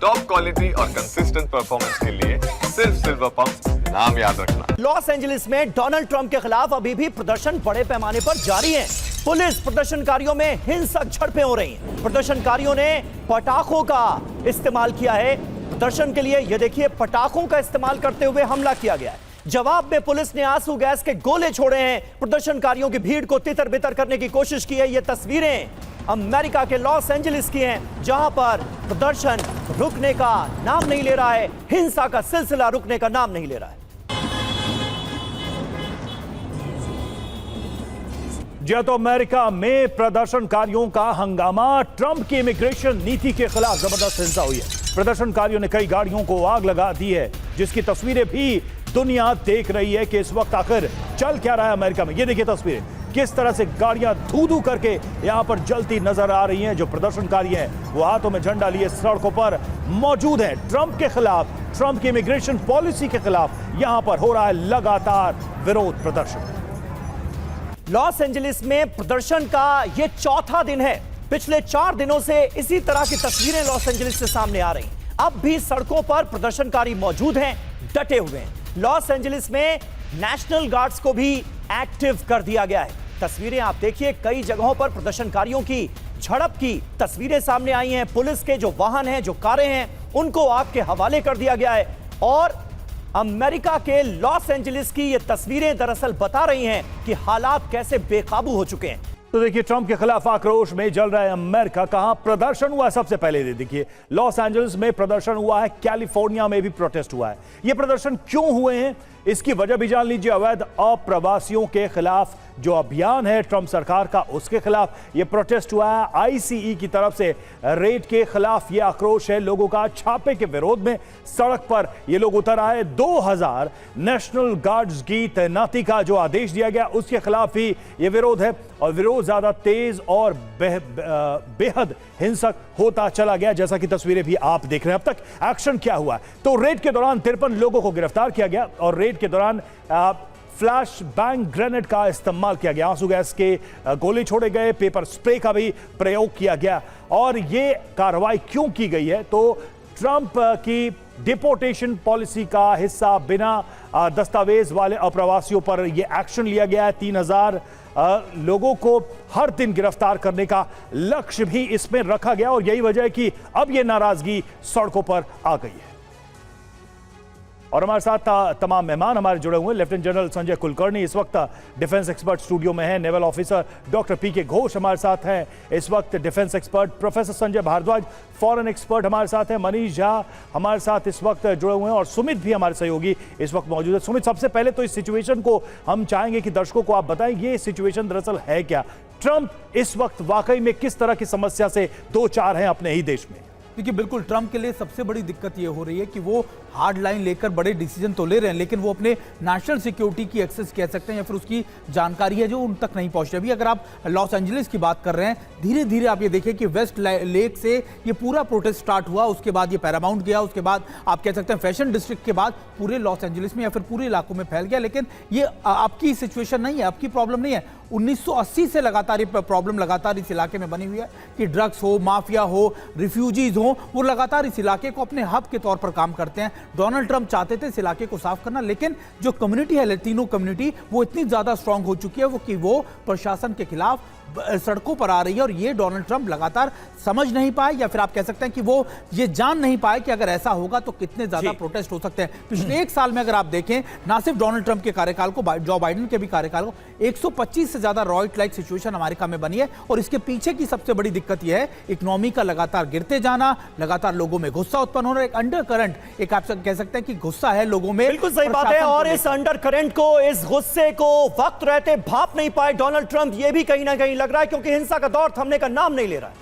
Top quality और consistent performance के लिए सिर्फ सिल्वर पंप नाम याद रखना। लॉस एंजलिस में डोनाल्ड ट्रंप के खिलाफ अभी भी प्रदर्शन बड़े पैमाने पर जारी है। पुलिस प्रदर्शनकारियों में हिंसक झड़पें हो रही हैं। प्रदर्शनकारियों ने पटाखों का इस्तेमाल किया है। प्रदर्शन के लिए यह देखिए पटाखों का इस्तेमाल करते हुए हमला किया गया है। जवाब में पुलिस ने आंसू गैस के गोले छोड़े हैं। प्रदर्शनकारियों की भीड़ को तितर बितर करने की कोशिश की है। ये तस्वीरें अमेरिका के लॉस एंजलिस की हैं, जहां पर प्रदर्शन रुकने का नाम नहीं ले रहा है। हिंसा का सिलसिला रुकने का नाम नहीं ले रहा है। जी तो अमेरिका में प्रदर्शनकारियों का हंगामा। ट्रंप की इमिग्रेशन नीति के खिलाफ जबरदस्त हिंसा हुई है। प्रदर्शनकारियों ने कई गाड़ियों को आग लगा दी है, जिसकी तस्वीरें भी दुनिया देख रही है कि इस वक्त आखिर चल क्या रहा है अमेरिका में। ये देखिए तस्वीरें, किस तरह से गाड़ियां धू-धू करके यहां पर जलती नजर आ रही हैं। जो प्रदर्शनकारी हैं वो हाथों में झंडा लिए सड़कों पर मौजूद हैं। ट्रंप के खिलाफ, ट्रंप की इमिग्रेशन पॉलिसी के खिलाफ यहां पर हो रहा है लगातार विरोध प्रदर्शन। लॉस एंजलिस में प्रदर्शन का यह चौथा दिन है। पिछले 4 दिनों से इसी तरह की तस्वीरें लॉस एंजलिस से सामने आ रही हैं। अब भी सड़कों पर प्रदर्शनकारी मौजूद हैं, डटे हुए हैं। लॉस एंजलिस में नेशनल गार्ड्स को भी एक्टिव कर दिया गया है। तस्वीरें आप देखिए, कई जगहों पर प्रदर्शनकारियों की झड़प की तस्वीरें सामने आई हैं। पुलिस के जो वाहन हैं, जो कारें हैं, उनको आग के हवाले कर दिया गया है। और अमेरिका के लॉस एंजलिस की ये तस्वीरें दरअसल बता रही हैं कि हालात कैसे बेकाबू हो चुके हैं। तो देखिए, ट्रंप के खिलाफ आक्रोश में जल रहा है अमेरिका। कहां प्रदर्शन हुआ है सबसे पहले देखिए, लॉस एंजलिस में प्रदर्शन हुआ है, कैलिफोर्निया में भी प्रोटेस्ट हुआ है। ये प्रदर्शन क्यों हुए हैं, इसकी वजह भी जान लीजिए। अवैध अप्रवासियों के खिलाफ जो अभियान है ट्रंप सरकार का, उसके खिलाफ ये प्रोटेस्ट हुआ है। आईसीई की तरफ से रेड के खिलाफ ये आक्रोश है लोगों का। छापे के विरोध में सड़क पर ये लोग उतर आए। 2000 नेशनल गार्ड्स की तैनाती का जो आदेश दिया गया, उसके खिलाफ ही ये विरोध है। और विरोध ज्यादा तेज और बेहद हिंसक होता चला गया, जैसा कि तस्वीरें भी आप देख रहे हैं। अब तक एक्शन क्या हुआ, तो रेड के दौरान 53 लोगों को गिरफ्तार किया गया और रेड के दौरान फ्लैश बैंग ग्रेनेड का इस्तेमाल किया गया। आंसू गैस के गोले छोड़े गए, पेपर स्प्रे का भी प्रयोग किया गया। और यह कार्रवाई क्यों की गई है, तो ट्रंप की डिपोर्टेशन पॉलिसी का हिस्सा बिना दस्तावेज वाले अप्रवासियों पर यह एक्शन लिया गया है। 3000 लोगों को हर दिन गिरफ्तार करने का लक्ष्य भी इसमें रखा गया और यही वजह है कि अब यह नाराजगी सड़कों पर आ गई है। और हमारे साथ तमाम मेहमान हमारे जुड़े हुए। लेफ्टिनेंट जनरल संजय कुलकर्णी इस वक्त डिफेंस एक्सपर्ट स्टूडियो में है। Naval officer doctor PK Ghosh हमारे साथ हैं इस वक्त defence expert. Professor Sanjay Bhardwaj foreign expert हमारे साथ हैं। मनीष झा हमारे साथ इस वक्त जुड़े हुए हैं और सुमित भी हमारे सहयोगी इस वक्त मौजूद है। सुमित, सबसे पहले तो इस सिचुएशन को हम चाहेंगे कि दर्शकों को आप बताएं, ये सिचुएशन दरअसल है क्या? ट्रंप इस वक्त वाकई में किस तरह की समस्या से दो चार हैं अपने ही देश में? देखिए, बिल्कुल ट्रंप के लिए सबसे बड़ी दिक्कत ये हो रही है कि वो हार्ड लाइन लेकर बड़े डिसीजन तो ले रहे हैं, लेकिन वो अपने नेशनल सिक्योरिटी की एक्सेस कह सकते हैं या फिर उसकी जानकारी है जो उन तक नहीं पहुंच रही। अभी अगर आप लॉस एंजलिस की बात कर रहे हैं, धीरे धीरे आप ये देखें कि वेस्ट लेक से ये पूरा प्रोटेस्ट स्टार्ट हुआ, उसके बाद ये पैरामाउंट गया, उसके बाद आप कह सकते हैं फैशन डिस्ट्रिक्ट के बाद पूरे लॉस एंजलिस में या फिर पूरे इलाकों में फैल गया। लेकिन ये आपकी सिचुएशन नहीं है, आपकी प्रॉब्लम नहीं है। 1980 से लगातार ये प्रॉब्लम लगातार इस इलाके में बनी हुई है कि ड्रग्स हो, माफिया हो, रिफ्यूजीज हो, वो लगातार इस इलाके को अपने हब के तौर पर काम करते हैं। डोनाल्ड ट्रंप चाहते थे इस इलाके को साफ करना, लेकिन जो कम्युनिटी है, लैटिनो कम्युनिटी, वो इतनी ज्यादा स्ट्रांग हो चुकी है कि वो प्रशासन के खिलाफ सड़कों पर आ रही है। और ये डोनाल्ड ट्रंप लगातार समझ नहीं पाए या फिर आप कह सकते हैं कि वो ये जान नहीं पाए कि अगर ऐसा होगा तो कितने ज्यादा प्रोटेस्ट हो सकते हैं। पिछले 1 साल में अगर आप देखें, ना सिर्फ डोनाल्ड ट्रंप के कार्यकाल को, जो बाइडेन के भी कार्यकाल को, 125 से ज्यादा रॉयट लाइक सिचुएशन अमेरिका में बनी है। और इसके पीछे की सबसे बड़ी दिक्कत यह है इकोनॉमी का लगातार गिरते जाना, लगातार लोगों में गुस्सा उत्पन्न होना, एक अंडर करंट, एक आप कह सकते हैं कि गुस्सा है लोगों में। बिल्कुल सही बात है। और इस अंडर करंट को, इस गुस्से को वक्त रहते भाप नहीं पाए डोनाल्ड ट्रंप, ये भी कहीं ना कहीं लग रहा है, क्योंकि हिंसा का दौर थमने का नाम नहीं ले रहा है।